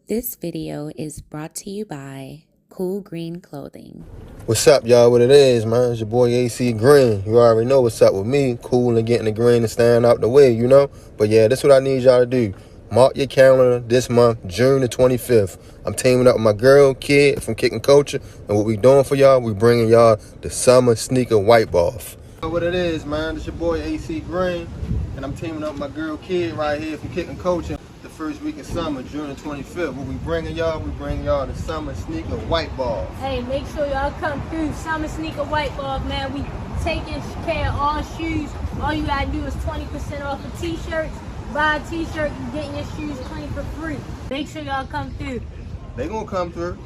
This video is brought to you by Cool Green Clothing. What's up, y'all? What it is, man? It's your boy AC Green. You already know what's up with me. Cool and getting the green and staying out the way, you know? But yeah, that's what I need y'all to do. Mark your calendar this month, June the 25th. I'm teaming up with my girl, Kid from Kicking Culture. And what we doing for y'all, we bringing y'all the summer sneaker wipe off. What it is, man? It's your boy AC Green. And I'm teaming up with my girl, Kid, right here from Kicking Culture. The first week of summer, June the 25th. What we bringing y'all? We bringing y'all the summer sneaker wipe off. Hey, make sure y'all come through. Summer sneaker wipe off, man. We taking care of all shoes. All you gotta do is 20% off of t-shirts. Buy a t-shirt, you getting your shoes clean for free. Make sure y'all come through. They gonna come through.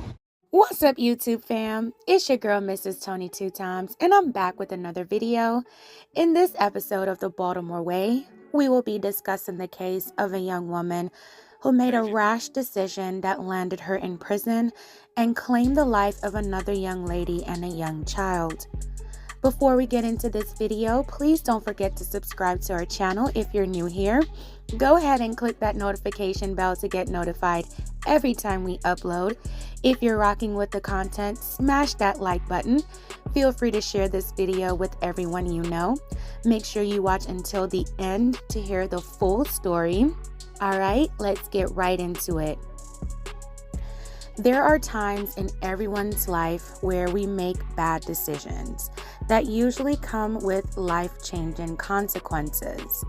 What's up, YouTube fam? It's your girl, Mrs. Tony 2 Times, and I'm back with another video. In this episode of the Baltimore Way, we will be discussing the case of a young woman who made a rash decision that landed her in prison and claimed the life of another young lady and a young child. Before we get into this video, please don't forget to subscribe to our channel if you're new here. Go ahead and click that notification bell to get notified every time we upload. If you're rocking with the content, smash that like button. Feel free to share this video with everyone you know. Make sure you watch until the end to hear the full story. All right, let's get right into it. There are times in everyone's life where we make bad decisions that usually come with life-changing consequences.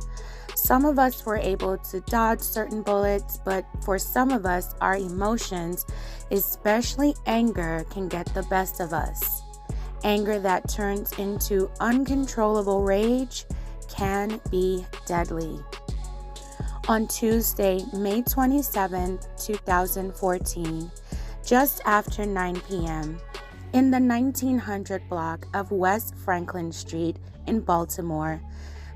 Some of us were able to dodge certain bullets, but for some of us, our emotions, especially anger, can get the best of us. Anger that turns into uncontrollable rage can be deadly. On Tuesday, May 27, 2014, just after 9 p.m., in the 1900 block of West Franklin Street in Baltimore,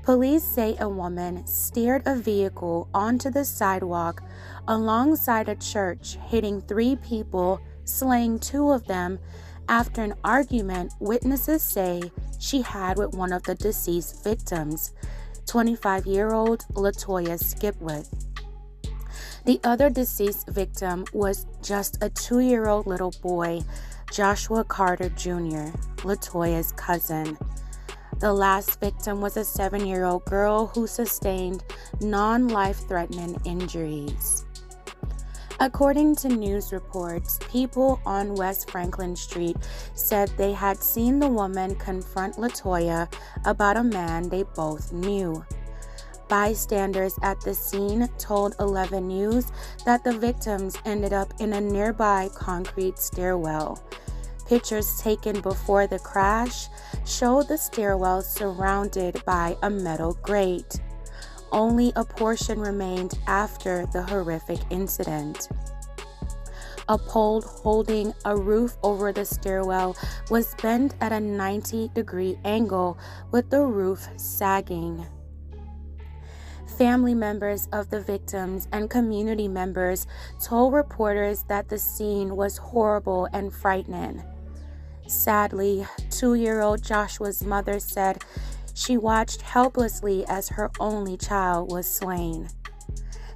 police say a woman steered a vehicle onto the sidewalk alongside a church, hitting 3 people, slaying 2 of them after an argument witnesses say she had with one of the deceased victims, 25-year-old Latoya Skipwith. The other deceased victim was just a 2-year-old little boy, Joshua Carter Jr., Latoya's cousin. The last victim was a 7-year-old girl who sustained non-life-threatening injuries. According to news reports, people on West Franklin Street said they had seen the woman confront Latoya about a man they both knew. Bystanders at the scene told 11 News that the victims ended up in a nearby concrete stairwell. Pictures taken before the crash show the stairwell surrounded by a metal grate. Only a portion remained after the horrific incident. A pole holding a roof over the stairwell was bent at a 90-degree angle with the roof sagging. Family members of the victims and community members told reporters that the scene was horrible and frightening. Sadly, 2-year-old Joshua's mother said she watched helplessly as her only child was slain.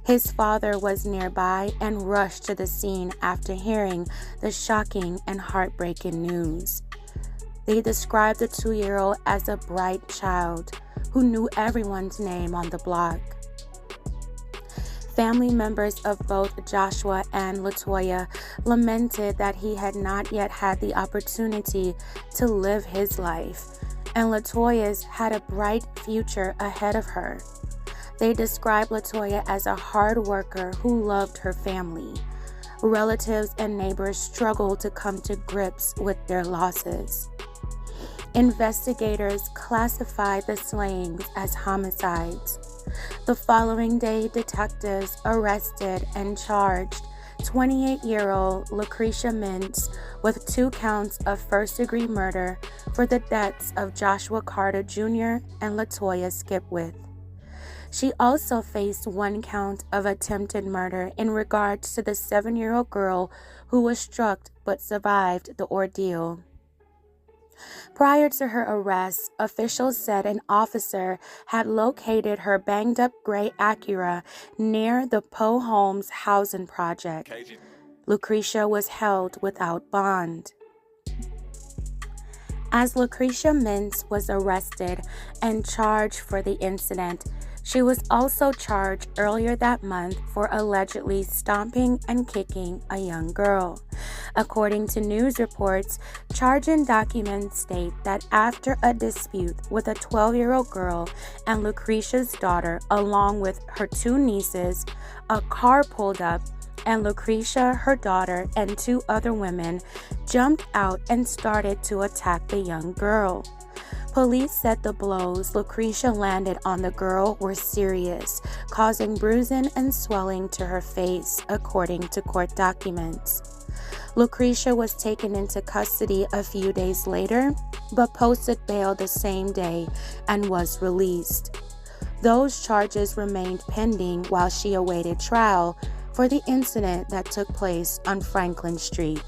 His father was nearby and rushed to the scene after hearing the shocking and heartbreaking news. They described the 2-year-old as a bright child who knew everyone's name on the block. Family members of both Joshua and Latoya lamented that he had not yet had the opportunity to live his life, and Latoya's had a bright future ahead of her. They described Latoya as a hard worker who loved her family. Relatives and neighbors struggled to come to grips with their losses. Investigators classified the slayings as homicides. The following day, detectives arrested and charged 28-year-old Lucretia Mintz with 2 counts of first-degree murder for the deaths of Joshua Carter Jr. and Latoya Skipwith. She also faced 1 count of attempted murder in regards to the 7-year-old girl who was struck but survived the ordeal. Prior to her arrest, officials said an officer had located her banged-up gray Acura near the Poe Homes housing project. Lucretia was held without bond. As Lucretia Mintz was arrested and charged for the incident, she was also charged earlier that month for allegedly stomping and kicking a young girl. According to news reports, charging documents state that after a dispute with a 12-year-old girl and Lucretia's daughter, along with her two nieces, a car pulled up and Lucretia, her daughter, and two other women jumped out and started to attack the young girl. Police said the blows Lucretia landed on the girl were serious, causing bruising and swelling to her face, according to court documents. Lucretia was taken into custody a few days later, but posted bail the same day and was released. Those charges remained pending while she awaited trial for the incident that took place on Franklin Street.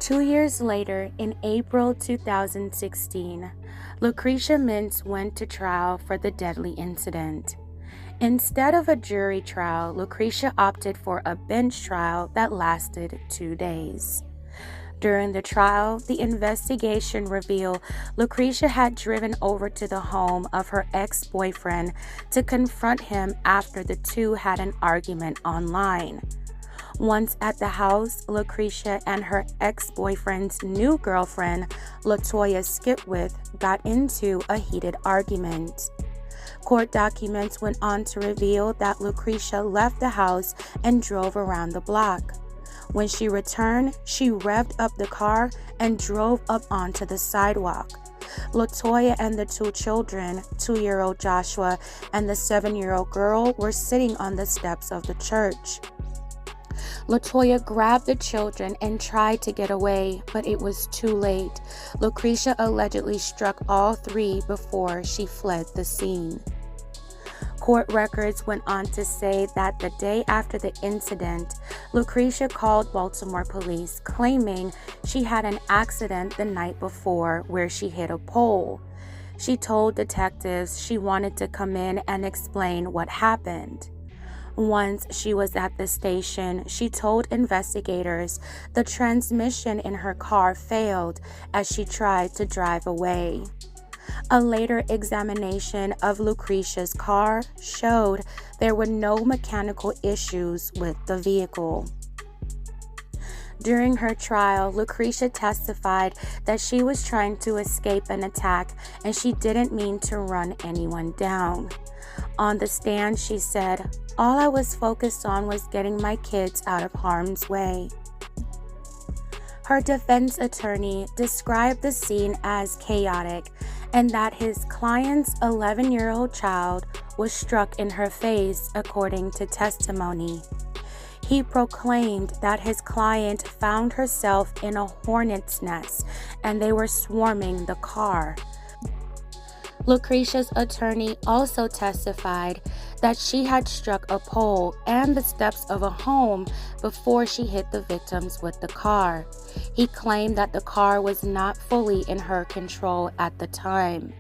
2 years later, in April 2016, Lucretia Mintz went to trial for the deadly incident. Instead of a jury trial, Lucretia opted for a bench trial that lasted 2 days. During the trial, the investigation revealed Lucretia had driven over to the home of her ex-boyfriend to confront him after the two had an argument online. Once at the house, Lucretia and her ex-boyfriend's new girlfriend, LaToya Skipwith, got into a heated argument. Court documents went on to reveal that Lucretia left the house and drove around the block. When she returned, she revved up the car and drove up onto the sidewalk. LaToya and the two children, 2-year-old Joshua and the 7-year-old girl, were sitting on the steps of the church. LaToya grabbed the children and tried to get away, but it was too late. Lucretia allegedly struck all three before she fled the scene. Court records went on to say that the day after the incident, Lucretia called Baltimore police, claiming she had an accident the night before where she hit a pole. She told detectives she wanted to come in and explain what happened. Once she was at the station, she told investigators the transmission in her car failed as she tried to drive away. A later examination of Lucretia's car showed there were no mechanical issues with the vehicle. During her trial, Lucretia testified that she was trying to escape an attack and she didn't mean to run anyone down. On the stand, she said, "All I was focused on was getting my kids out of harm's way." Her defense attorney described the scene as chaotic and that his client's 11-year-old child was struck in her face, according to testimony. He proclaimed that his client found herself in a hornet's nest and they were swarming the car. Lucretia's attorney also testified that she had struck a pole and the steps of a home before she hit the victims with the car. He claimed that the car was not fully in her control at the time.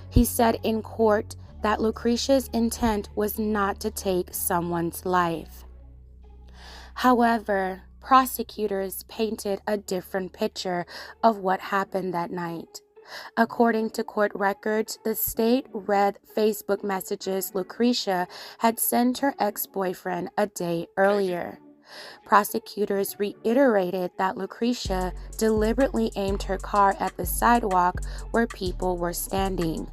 He said in court that Lucretia's intent was not to take someone's life. However, prosecutors painted a different picture of what happened that night. According to court records, the state read Facebook messages Lucretia had sent her ex-boyfriend a day earlier. Prosecutors reiterated that Lucretia deliberately aimed her car at the sidewalk where people were standing.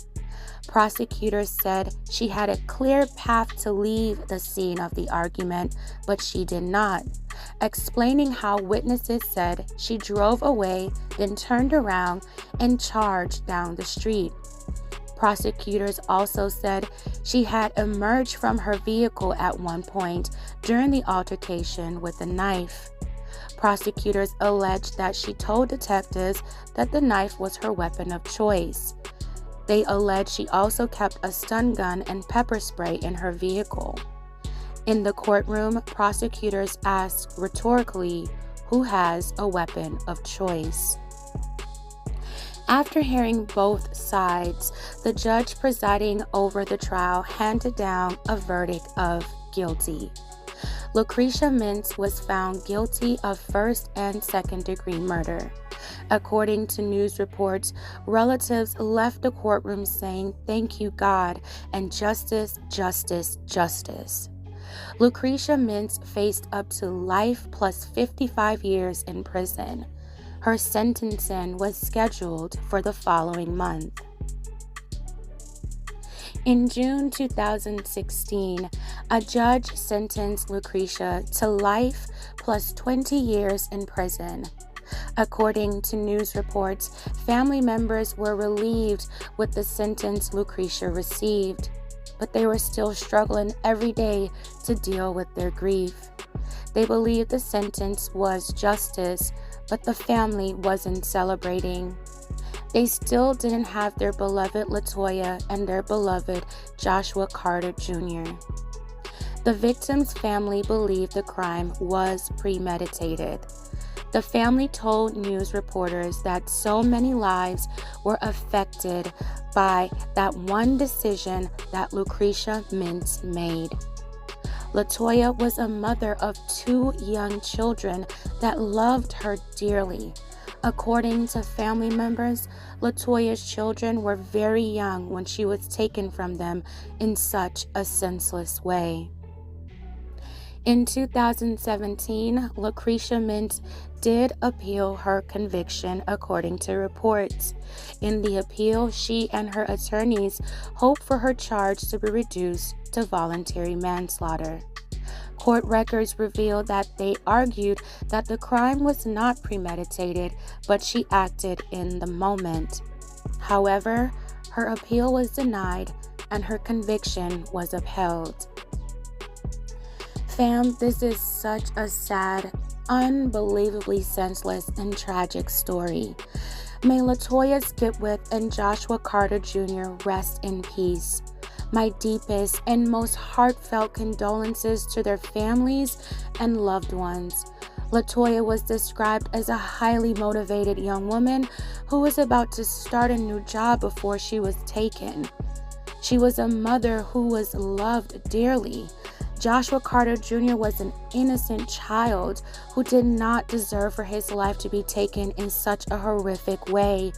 Prosecutors said she had a clear path to leave the scene of the argument, but she did not, explaining how witnesses said she drove away, then turned around and charged down the street. Prosecutors also said she had emerged from her vehicle at one point during the altercation with a knife. Prosecutors alleged that she told detectives that the knife was her weapon of choice. They alleged she also kept a stun gun and pepper spray in her vehicle. In the courtroom, prosecutors asked rhetorically, "Who has a weapon of choice?" After hearing both sides, the judge presiding over the trial handed down a verdict of guilty. Lucretia Mintz was found guilty of first and second-degree murder. According to news reports, relatives left the courtroom saying, "Thank you, God," and "Justice, justice, justice." Lucretia Mintz faced up to life plus 55 years in prison. Her sentencing was scheduled for the following month. In June 2016, a judge sentenced Lucretia to life plus 20 years in prison. According to news reports, family members were relieved with the sentence Lucretia received, but they were still struggling every day to deal with their grief. They believed the sentence was justice, but the family wasn't celebrating. They still didn't have their beloved LaToya and their beloved Joshua Carter Jr. The victim's family believed the crime was premeditated. The family told news reporters that so many lives were affected by that one decision that Lucretia Mintz made. LaToya was a mother of 2 young children that loved her dearly. According to family members, LaToya's children were very young when she was taken from them in such a senseless way. In 2017, Lucretia Mintz did appeal her conviction, according to reports. In the appeal, she and her attorneys hope for her charge to be reduced to voluntary manslaughter. Court records reveal that they argued that the crime was not premeditated, but she acted in the moment. However, her appeal was denied and her conviction was upheld. Fam, this is such a sad, unbelievably senseless and tragic story. May LaToya Skipwith and Joshua Carter Jr. rest in peace. My deepest and most heartfelt condolences to their families and loved ones. LaToya was described as a highly motivated young woman who was about to start a new job before she was taken. She was a mother who was loved dearly. Joshua Carter Jr. was an innocent child who did not deserve for his life to be taken in such a horrific way.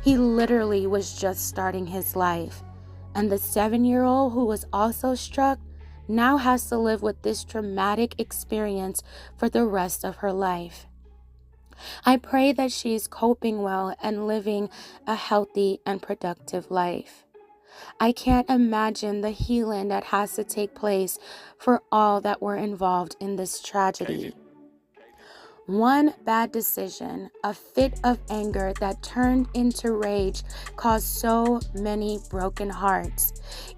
He literally was just starting his life. And the 7-year-old who was also struck now has to live with this traumatic experience for the rest of her life. I pray that she is coping well and living a healthy and productive life. I can't imagine the healing that has to take place for all that were involved in this tragedy. One bad decision, a fit of anger that turned into rage, caused so many broken hearts.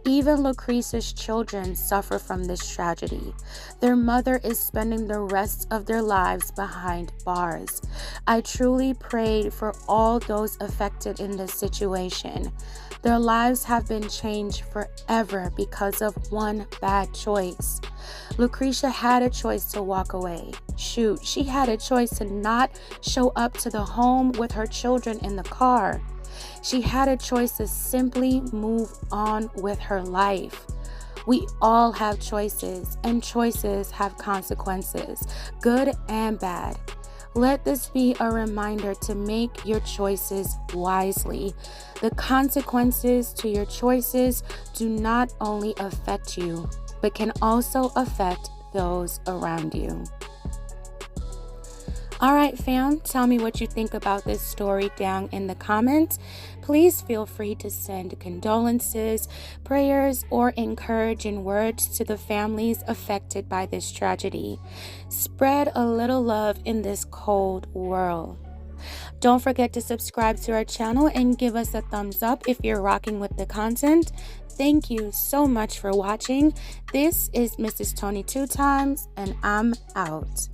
Even Lucretia's children suffer from this tragedy. Their mother is spending the rest of their lives behind bars. I truly prayed for all those affected in this situation. Their lives have been changed forever because of one bad choice. Lucretia had a choice to walk away. Shoot, she had a choice to not show up to the home with her children in the car. She had a choice to simply move on with her life. We all have choices, and choices have consequences, good and bad. Let this be a reminder to make your choices wisely. The consequences to your choices do not only affect you, but can also affect those around you. All right, fam, tell me what you think about this story down in the comments. Please feel free to send condolences, prayers, or encouraging words to the families affected by this tragedy. Spread a little love in this cold world. Don't forget to subscribe to our channel and give us a thumbs up if you're rocking with the content. Thank you so much for watching. This is Mrs. Tony 2 Times, and I'm out.